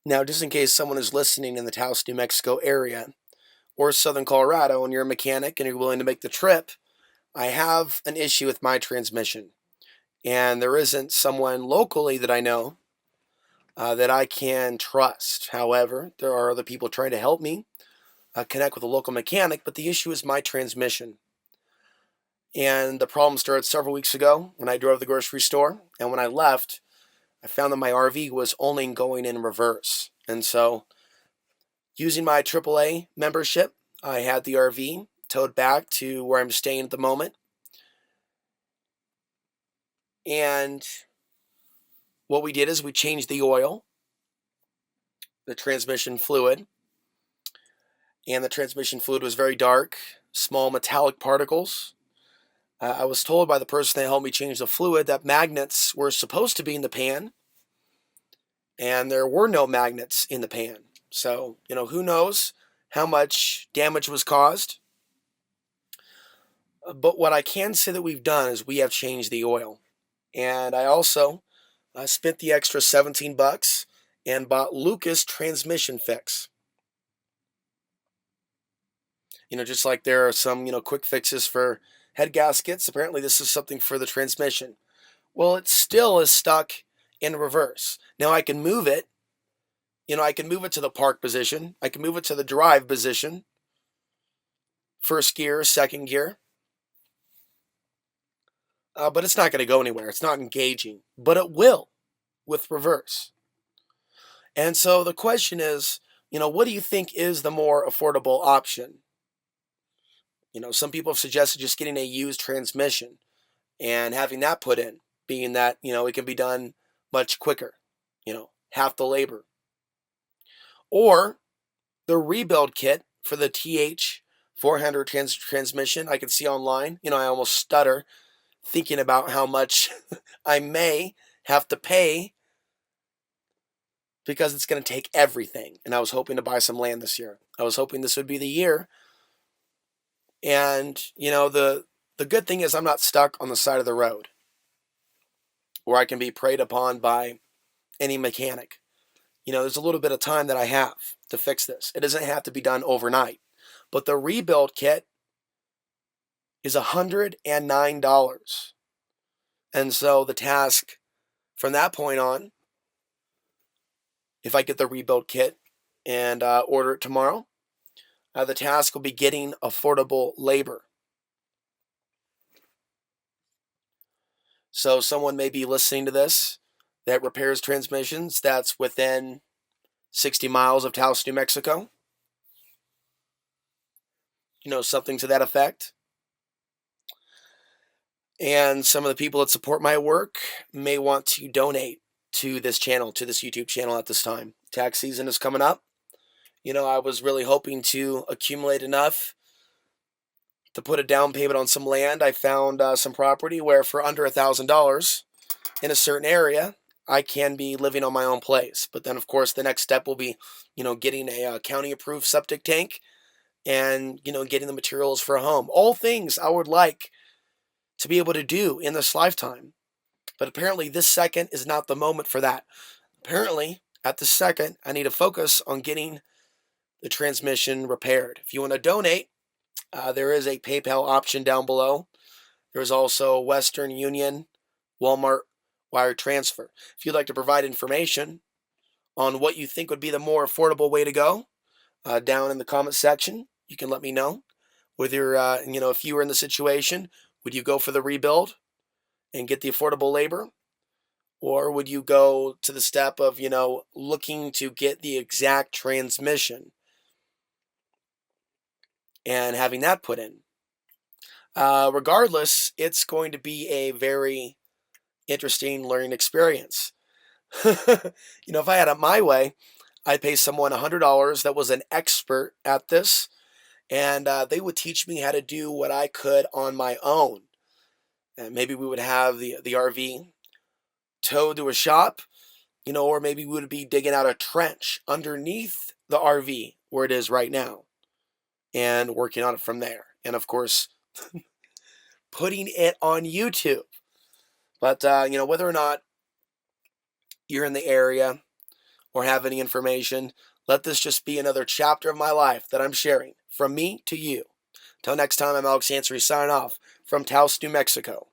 Now, just in case someone is listening in the Taos, New Mexico area or Southern Colorado and you're a mechanic and you're willing to make the trip, I have an issue with my transmission. And there isn't someone locally that I know that I can trust. However, there are other people trying to help me connect with a local mechanic, but the issue is my transmission. And the problem started several weeks ago when I drove to the grocery store. And when I left, I found that my RV was only going in reverse. And so, using my AAA membership, I had the RV towed back to where I'm staying at the moment. And what we did is we changed the oil, the transmission fluid, and the transmission fluid was very dark, small metallic particles. I was told by the person that helped me change the fluid that magnets were supposed to be in the pan, and there were no magnets in the pan. So, who knows how much damage was caused. But what I can say that we've done is we have changed the oil. And I also spent the extra 17 bucks and bought Lucas Transmission Fix. Just like there are some, quick fixes for head gaskets, apparently this is something for the transmission. Well, it still is stuck in reverse. Now I can move it. I can move it to the park position. I can move it to the drive position. First gear, second gear. But it's not going to go anywhere. It's not engaging. But it will with reverse. And so the question is, what do you think is the more affordable option? Some people have suggested just getting a used transmission and having that put in, being that, it can be done much quicker, half the labor. Or the rebuild kit for the TH400 transmission I can see online. I almost stutter thinking about how much I may have to pay because it's going to take everything. And I was hoping to buy some land this year. I was hoping this would be the year. And, the good thing is I'm not stuck on the side of the road where I can be preyed upon by any mechanic. There's a little bit of time that I have to fix this. It doesn't have to be done overnight. But the rebuild kit is $109. And so the task from that point on, if I get the rebuild kit and order it tomorrow, the task will be getting affordable labor. So someone may be listening to this that repairs transmissions that's within 60 miles of Taos, New Mexico. Something to that effect. And some of the people that support my work may want to donate to this channel, to this YouTube channel at this time. Tax season is coming up. I was really hoping to accumulate enough to put a down payment on some land. I found some property where for under $1,000 in a certain area, I can be living on my own place. But then, of course, the next step will be, getting a county-approved septic tank and, getting the materials for a home. All things I would like to be able to do in this lifetime. But apparently this second is not the moment for that. Apparently, at this second, I need to focus on getting the transmission repaired. If you want to donate, there is a PayPal option down below. There's also Western Union, Walmart, wire transfer. If you'd like to provide information on what you think would be the more affordable way to go, down in the comment section, you can let me know. Whether, if you were in the situation, would you go for the rebuild and get the affordable labor? Or would you go to the step of, looking to get the exact transmission and having that put in? Regardless, it's going to be a very interesting learning experience. If I had it my way, I'd pay someone $100 that was an expert at this, and they would teach me how to do what I could on my own. And maybe we would have the RV towed to a shop, or maybe we would be digging out a trench underneath the RV where it is right now and working on it from there. And of course, putting it on YouTube. But, whether or not you're in the area or have any information. Let this just be another chapter of my life that I'm sharing from me to you. Till next time, I'm Alex Hansary signing off from Taos, New Mexico.